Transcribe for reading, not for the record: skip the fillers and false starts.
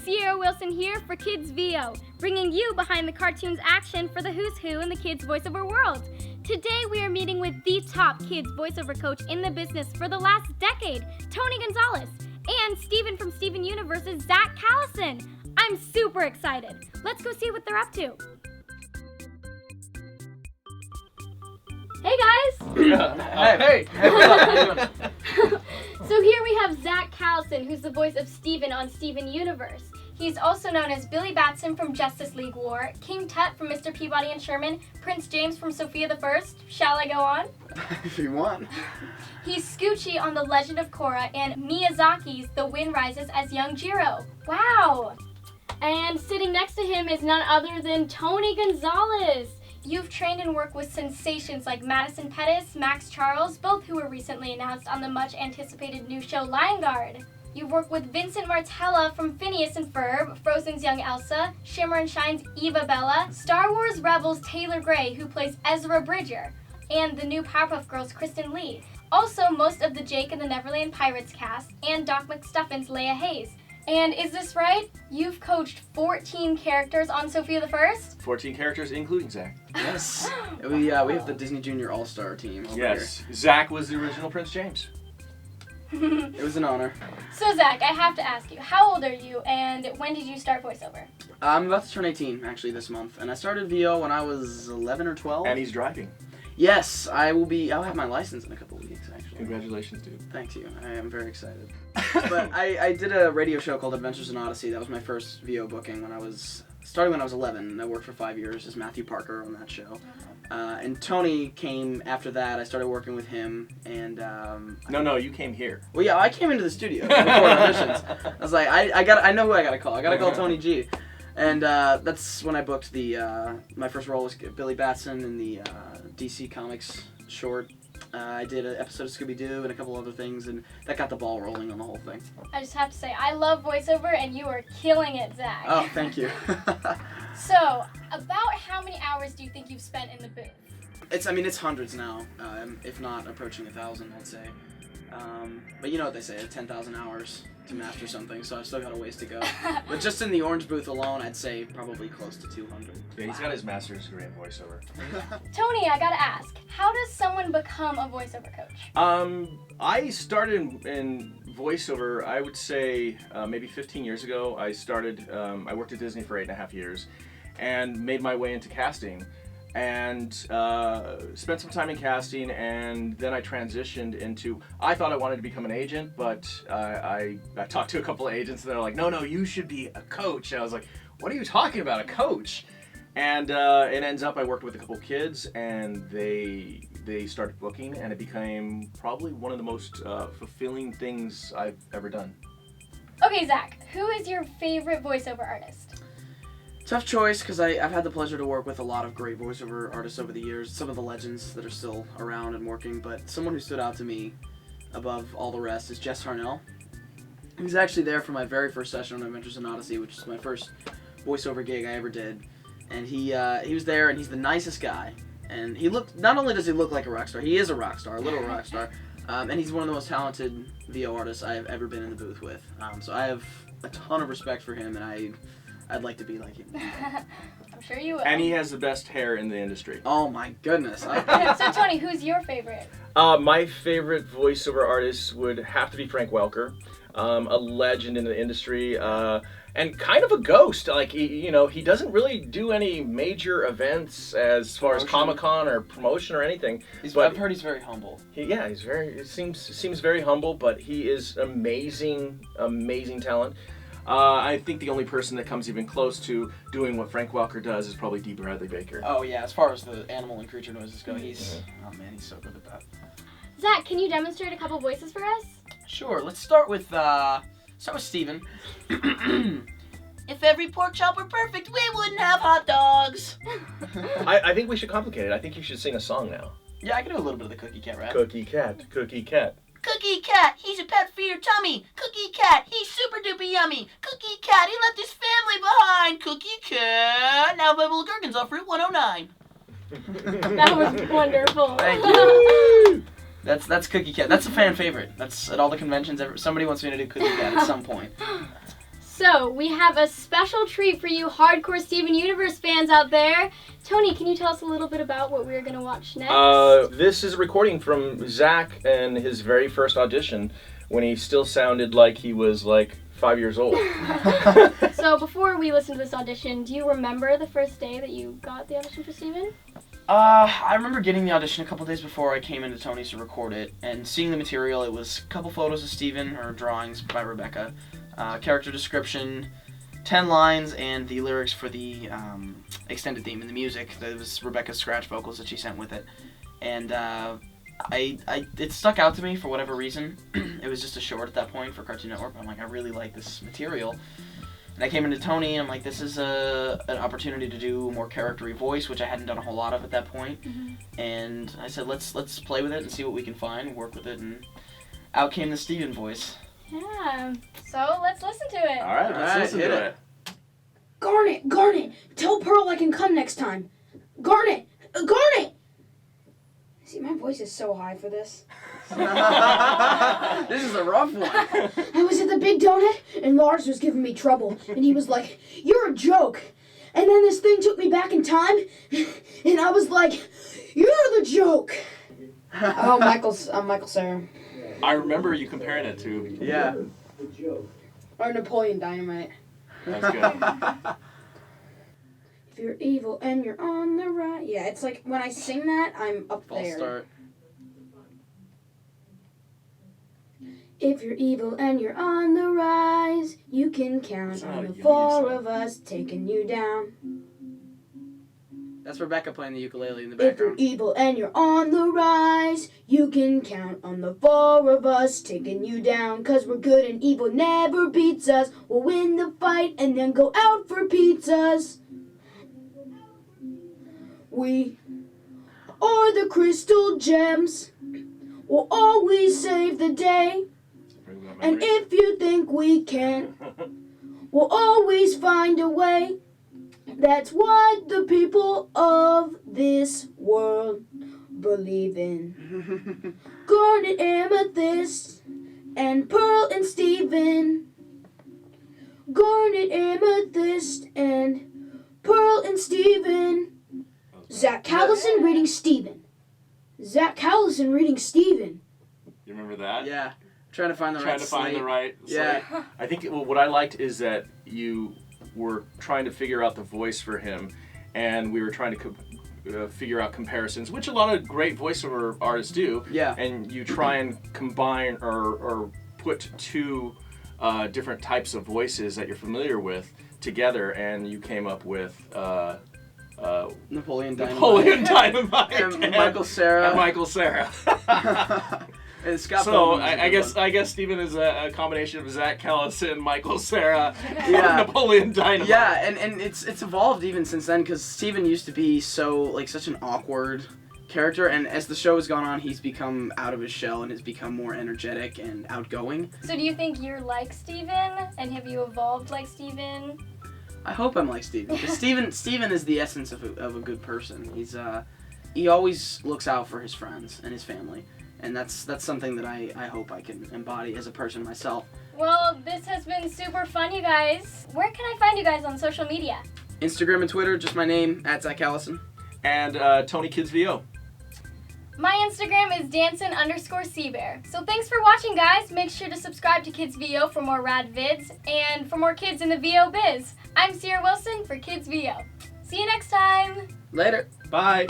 Ciara Wilson here for Kids VO, bringing you behind the cartoon's action for the who's who in the kids voiceover world. Today we are meeting with the top kids voiceover coach in the business for the last decade, Tony Gonzales, and Steven from Steven Universe's Zach Callison. I'm super excited. Let's go see what they're up to. Hey guys! Hey! So here we have Zach Callison, who's the voice of Steven on Steven Universe. He's also known as Billy Batson from Justice League War, King Tut from Mr. Peabody and Sherman, Prince James from Sophia the First. Shall I go on? If you want. He's Scoochie on The Legend of Korra and Miyazaki's The Wind Rises as young Jiro. Wow! And sitting next to him is none other than Tony Gonzales. You've trained and worked with sensations like Madison Pettis, Max Charles, both who were recently announced on the much-anticipated new show Lion Guard. You've worked with Vincent Martella from Phineas and Ferb, Frozen's young Elsa, Shimmer and Shine's Eva Bella, Star Wars Rebels' Taylor Gray, who plays Ezra Bridger, and the new Powerpuff Girls' Kristen Lee. Also, most of the Jake and the Neverland Pirates cast, and Doc McStuffin's Leia Hayes. And is this right? You've coached 14 characters on Sophia the First? 14 characters, including Zach. Yes. We have the Disney Junior All-Star team over Yes. Zach was the original Prince James. here. It was an honor. So Zach, I have to ask you, how old are you and when did you start voiceover? I'm about to turn 18, actually, this month. And I started VO when I was 11 or 12. And he's driving. Yes, I'll have my license in a couple of weeks, actually. Congratulations, dude. Thank you. I am very excited. But I did a radio show called Adventures in Odyssey. That was my first VO booking starting when I was 11. I worked for 5 years as Matthew Parker on that show. And Tony came after that. I started working with him, and No, you came here. well, yeah, I came into the studio to record auditions. I was like, I know who I gotta call. I gotta call Tony G. And that's when I booked my first role was Billy Batson in the DC Comics short. I did an episode of Scooby-Doo and a couple other things, and that got the ball rolling on the whole thing. I just have to say, I love voiceover and you are killing it, Zach. Oh, thank you. So, about how many hours do you think you've spent in the booth? It's hundreds now, if not approaching 1,000, I'd say. But you know what they say, 10,000 hours to master something, so I've still got a ways to go. But just in the Orange booth alone, I'd say probably close to 200. Yeah, he's got his master's degree in voiceover. Tony, I gotta ask, how does someone become a voiceover coach? I started in voiceover, I would say maybe 15 years ago. I worked at Disney for 8.5 years and made my way into casting. And spent some time in casting, and then I transitioned into, I thought I wanted to become an agent, but I talked to a couple of agents and they're like, no, you should be a coach. And I was like, what are you talking about, a coach? And it ends up I worked with a couple of kids, and they started booking, and it became probably one of the most fulfilling things I've ever done. Okay, Zach, who is your favorite voiceover artist? Tough choice, because I've had the pleasure to work with a lot of great voiceover artists over the years, some of the legends that are still around and working, but someone who stood out to me above all the rest is Jess Harnell. He was actually there for my very first session on Adventures in Odyssey, which is my first voiceover gig I ever did, and he was there, and he's the nicest guy, and not only does he look like a rock star, he is a rock star, a little rock star, and he's one of the most talented VO artists I've ever been in the booth with, so I have a ton of respect for him, and I'd like to be like him. I'm sure you will. And he has the best hair in the industry. Oh my goodness. So Tony, who's your favorite? My favorite voiceover artist would have to be Frank Welker, a legend in the industry, and kind of a ghost. Like he doesn't really do any major events as far as Comic-Con or promotion or anything. I've heard he's very humble. He seems very humble, but he is amazing talent. I think the only person that comes even close to doing what Frank Welker does is probably D. Bradley Baker. Oh yeah, as far as the animal and creature noises go, he's so good at that. Zach, can you demonstrate a couple voices for us? Sure, let's start with Steven. If every pork chop were perfect, we wouldn't have hot dogs. I think we should complicate it. I think you should sing a song now. Yeah, I can do a little bit of the Cookie Cat rap. Cookie cat, cookie cat. Cookie Cat, he's a pet for your tummy. Cookie Cat, he's super duper yummy. Cookie Cat, he left his family behind. Cookie Cat, now available at Gherkins off Route 109. That was wonderful. Thank you. That's Cookie Cat. That's a fan favorite. That's at all the conventions. Somebody wants me to do Cookie Cat at some point. So, we have a special treat for you hardcore Steven Universe fans out there. Tony, can you tell us a little bit about what we're going to watch next? This is a recording from Zach and his very first audition when he still sounded like he was like 5 years old. So, before we listen to this audition, do you remember the first day that you got the audition for Steven? I remember getting the audition a couple days before I came into Tony's to record it, and seeing the material. It was a couple photos of Steven, or drawings by Rebecca, character description, 10 lines, and the lyrics for the extended theme and the music. That was Rebecca's scratch vocals that she sent with it. And it stuck out to me for whatever reason. It was just a short at that point for Cartoon Network. I'm like, I really like this material. And I came into Tony, and I'm like, this is an opportunity to do a more character-y voice, which I hadn't done a whole lot of at that point. Mm-hmm. And I said, let's play with it and see what we can find, work with it, and out came the Steven voice. Yeah. So, let's listen to it. All right, let's listen to it. Garnet, tell Pearl I can come next time. Garnet! See, my voice is so high for this. This is a rough one. I was at the Big Donut, and Lars was giving me trouble, and he was like, "You're a joke." And then this thing took me back in time, and I was like, "You're the joke." Oh, Michael Ciara. I remember you comparing it to. Yeah. Or Napoleon Dynamite. That's good. If you're evil and you're on the right. Yeah, it's like when I sing that, I'm up False there. start. If you're evil and you're on the rise, you can count It's not on a the Yoni four song. of us taking you down. That's Rebecca playing the ukulele in the If you're background. evil and you're on the rise, you can count on the four of us taking you down. 'Cause we're good and evil never beats us. We'll win the fight and then go out for pizzas. We are the crystal gems. We'll always save the day. And if you think we can't, we'll always find a way. That's what the people of this world believe in. Garnet, amethyst, and pearl and Steven. Garnet, amethyst, and pearl and Steven. Zach Callison reading Steven. Zach Callison reading Steven. You remember that? Yeah. Trying to find the Trying right to find the slate. right. Yeah. slate. I think what I liked is that you were trying to figure out the voice for him, and we were trying to figure out comparisons, which a lot of great voiceover artists do. Yeah. And you try and combine or put two different types of voices that you're familiar with together, and you came up with Napoleon Dynamite. Napoleon Dynamite And Michael Ciara. And Michael Ciara. And Scott So Pilgrim was a I good guess one. I guess Steven is a combination of Zach Callison, Michael Ciara, Yeah. Napoleon Dynamite. Yeah, and it's evolved even since then, because Steven used to be such an awkward character, and as the show has gone on, he's become out of his shell and has become more energetic and outgoing. So, do you think you're like Steven? And have you evolved like Steven? I hope I'm like Steven, because Steven is the essence of a good person. He always looks out for his friends and his family, and that's something that I hope I can embody as a person myself. Well, this has been super fun, you guys. Where can I find you guys on social media? Instagram and Twitter, just my name, @Zach Callison. And Tony Kids VO. My Instagram is Danson_Seabear. So thanks for watching, guys. Make sure to subscribe to Kids VO for more rad vids and for more kids in the VO biz. I'm Ciara Wilson for Kids VO. See you next time. Later. Bye.